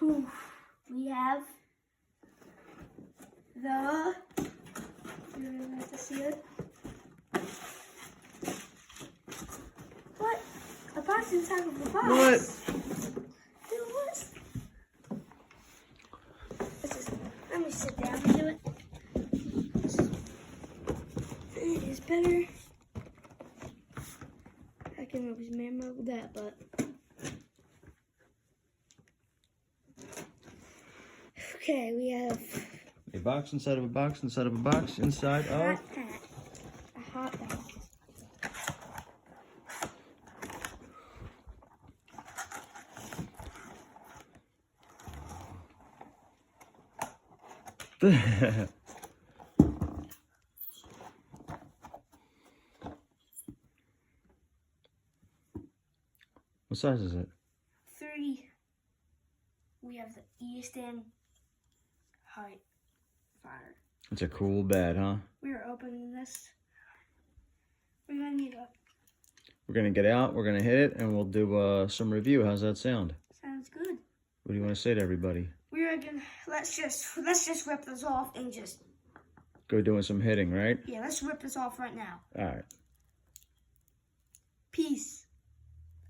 We have the. You're gonna have to see it. What? A box inside of a box. What? Dude, what? Let me sit down and do it. It is better. I can always remember that, but. Okay, we have A box inside of a box inside of a box inside of. a hot bag. What size is it? 30. We have the Easton height fire. It's a cool bed, huh? We are opening this. We're gonna need a. We're gonna get out, we're gonna hit it, and we'll do some review. How's that sound? Sounds good. What do you want to say to everybody? We are gonna let's just rip this off and just Go doing some hitting, right? let's rip this off right now. All right. Peace.